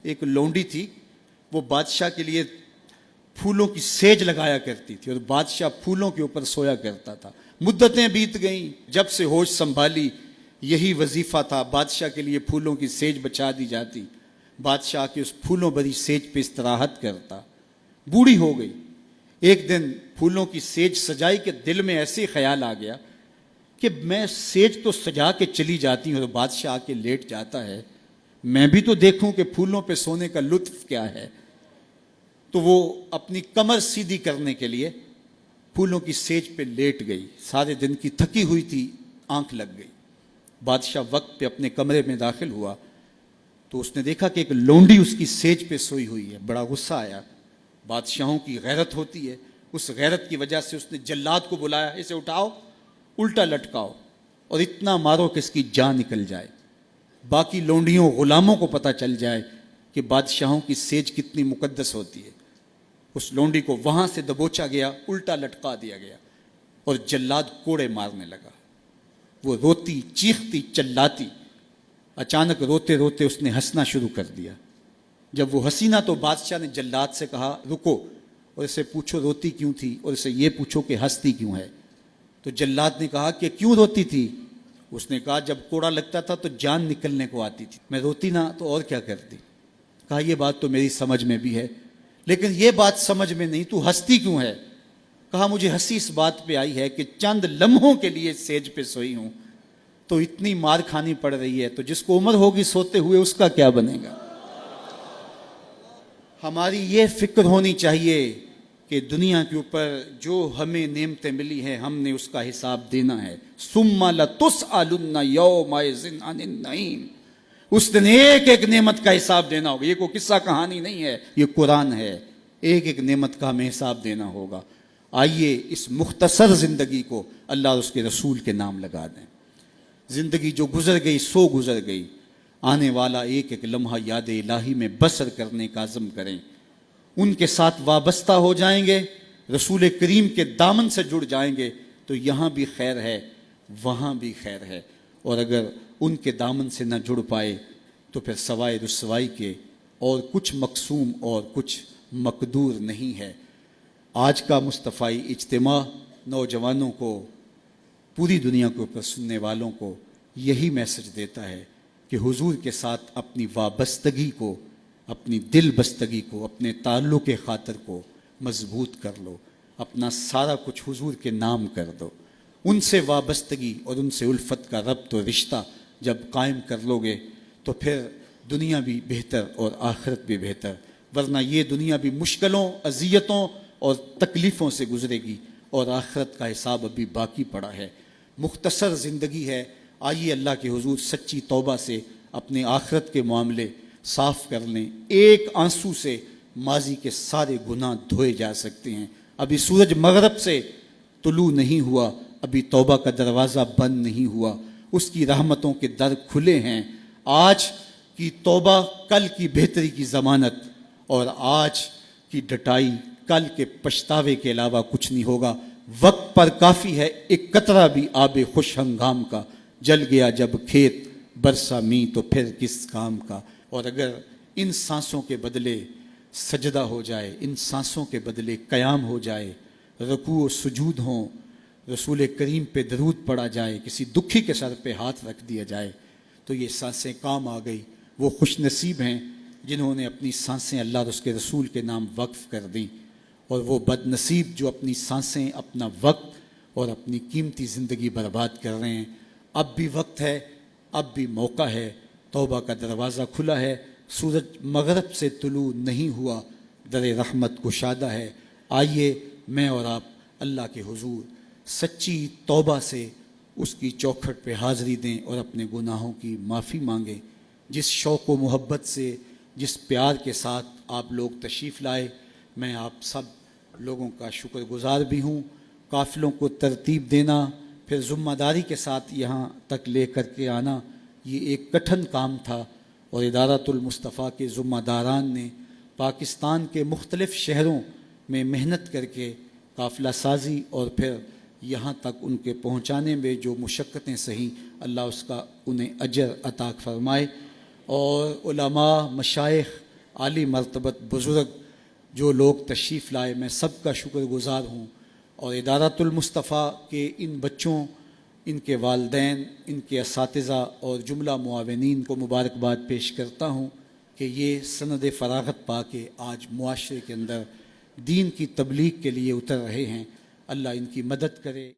ایک لونڈی تھی، وہ بادشاہ کے لیے پھولوں کی سیج لگایا کرتی تھی اور بادشاہ پھولوں کے اوپر سویا کرتا تھا۔ مدتیں بیت گئیں، جب سے ہوش سنبھالی یہی وظیفہ تھا، بادشاہ کے لیے پھولوں کی سیج بچھا دی جاتی، بادشاہ کے اس پھولوں بھری سیج پہ استراحت کرتا۔ بوڑھی ہو گئی، ایک دن پھولوں کی سیج سجائی کہ دل میں ایسے خیال آ گیا کہ میں سیج تو سجا کے چلی جاتی ہوں اور بادشاہ آ کے لیٹ جاتا ہے، میں بھی تو دیکھوں کہ پھولوں پہ سونے کا لطف کیا ہے۔ تو وہ اپنی کمر سیدھی کرنے کے لیے پھولوں کی سیج پہ لیٹ گئی، سارے دن کی تھکی ہوئی تھی، آنکھ لگ گئی۔ بادشاہ وقت پہ اپنے کمرے میں داخل ہوا تو اس نے دیکھا کہ ایک لونڈی اس کی سیج پہ سوئی ہوئی ہے، بڑا غصہ آیا۔ بادشاہوں کی غیرت ہوتی ہے، اس غیرت کی وجہ سے اس نے جلاد کو بلایا، اسے اٹھاؤ، الٹا لٹکاؤ اور اتنا مارو کہ اس کی جان نکل جائے، باقی لونڈیوں غلاموں کو پتہ چل جائے کہ بادشاہوں کی سیج کتنی مقدس ہوتی ہے۔ اس لونڈی کو وہاں سے دبوچا گیا، الٹا لٹکا دیا گیا اور جلاد کوڑے مارنے لگا۔ وہ روتی چیختی چلاتی، اچانک روتے روتے اس نے ہنسنا شروع کر دیا۔ جب وہ ہنسی نہ تو بادشاہ نے جلاد سے کہا رکو اور اسے پوچھو روتی کیوں تھی اور اسے یہ پوچھو کہ ہنستی کیوں ہے۔ تو جلاد نے کہا کہ کیوں روتی تھی؟ اس نے کہا جب کوڑا لگتا تھا تو جان نکلنے کو آتی تھی، میں روتی نہ تو اور کیا کرتی۔ کہا یہ بات تو میری سمجھ میں بھی ہے، لیکن یہ بات سمجھ میں نہیں، تو ہنستی کیوں ہے؟ کہا مجھے ہنسی اس بات پہ آئی ہے کہ چند لمحوں کے لیے سیج پہ سوئی ہوں تو اتنی مار کھانی پڑ رہی ہے، تو جس کو عمر ہوگی سوتے ہوئے اس کا کیا بنے گا۔ ہماری یہ فکر ہونی چاہیے کہ دنیا کے اوپر جو ہمیں نعمتیں ملی ہیں ہم نے اس کا حساب دینا ہے۔ ثم لتسألن یومئذ عن النعیم، اس دن ایک ایک نعمت کا حساب دینا ہوگا۔ یہ کوئی قصہ کہانی نہیں ہے، یہ قرآن ہے، ایک ایک نعمت کا ہمیں حساب دینا ہوگا۔ آئیے اس مختصر زندگی کو اللہ اور اس کے رسول کے نام لگا دیں۔ زندگی جو گزر گئی سو گزر گئی، آنے والا ایک ایک لمحہ یاد الہی میں بسر کرنے کا عزم کریں، ان کے ساتھ وابستہ ہو جائیں گے، رسول کریم کے دامن سے جڑ جائیں گے تو یہاں بھی خیر ہے وہاں بھی خیر ہے، اور اگر ان کے دامن سے نہ جڑ پائے تو پھر سوائے رسوائی کے اور کچھ مقسوم اور کچھ مقدور نہیں ہے۔ آج کا مصطفی اجتماع نوجوانوں کو، پوری دنیا کے اوپر سننے والوں کو یہی میسج دیتا ہے کہ حضور کے ساتھ اپنی وابستگی کو، اپنی دل بستگی کو، اپنے تعلق خاطر کو مضبوط کر لو، اپنا سارا کچھ حضور کے نام کر دو۔ ان سے وابستگی اور ان سے الفت کا ربط و رشتہ جب قائم کر لو گے تو پھر دنیا بھی بہتر اور آخرت بھی بہتر، ورنہ یہ دنیا بھی مشکلوں، اذیتوں اور تکلیفوں سے گزرے گی اور آخرت کا حساب ابھی باقی پڑا ہے۔ مختصر زندگی ہے، آئیے اللہ کے حضور سچی توبہ سے اپنے آخرت کے معاملے صاف کر لیں۔ ایک آنسو سے ماضی کے سارے گناہ دھوئے جا سکتے ہیں۔ ابھی سورج مغرب سے طلوع نہیں ہوا، ابھی توبہ کا دروازہ بند نہیں ہوا، اس کی رحمتوں کے در کھلے ہیں۔ آج کی توبہ کل کی بہتری کی ضمانت، اور آج کی ڈٹائی کل کے پچھتاوے کے علاوہ کچھ نہیں ہوگا۔ وقت پر کافی ہے ایک قطرہ بھی آب خوش ہنگام کا، جل گیا جب کھیت برسا می تو پھر کس کام کا۔ اور اگر ان سانسوں کے بدلے سجدہ ہو جائے، ان سانسوں کے بدلے قیام ہو جائے، رکوع و سجود ہوں، رسول کریم پہ درود پڑھا جائے، کسی دکھی کے سر پہ ہاتھ رکھ دیا جائے تو یہ سانسیں کام آ گئی۔ وہ خوش نصیب ہیں جنہوں نے اپنی سانسیں اللہ اور اس کے رسول کے نام وقف کر دیں، اور وہ بد نصیب جو اپنی سانسیں، اپنا وقت اور اپنی قیمتی زندگی برباد کر رہے ہیں۔ اب بھی وقت ہے، اب بھی موقع ہے، توبہ کا دروازہ کھلا ہے، سورج مغرب سے طلوع نہیں ہوا، در رحمت گشادہ ہے۔ آئیے میں اور آپ اللہ کے حضور سچی توبہ سے اس کی چوکھٹ پہ حاضری دیں اور اپنے گناہوں کی معافی مانگیں۔ جس شوق و محبت سے، جس پیار کے ساتھ آپ لوگ تشریف لائے، میں آپ سب لوگوں کا شکر گزار بھی ہوں۔ قافلوں کو ترتیب دینا، پھر ذمہ داری کے ساتھ یہاں تک لے کر کے آنا، یہ ایک کٹھن کام تھا، اور ادارۃ المصطفیٰ کے ذمہ داران نے پاکستان کے مختلف شہروں میں محنت کر کے قافلہ سازی اور پھر یہاں تک ان کے پہنچانے میں جو مشقتیں سہی، اللہ اس کا انہیں اجر عطا فرمائے۔ اور علماء، مشائخ عالی مرتبت بزرگ جو لوگ تشریف لائے، میں سب کا شکر گزار ہوں، اور ادارۃ المصطفیٰ کے ان بچوں، ان کے والدین، ان کے اساتذہ اور جملہ معاونین کو مبارکباد پیش کرتا ہوں کہ یہ سند فراغت پا کے آج معاشرے کے اندر دین کی تبلیغ کے لیے اتر رہے ہیں۔ اللہ ان کی مدد کرے۔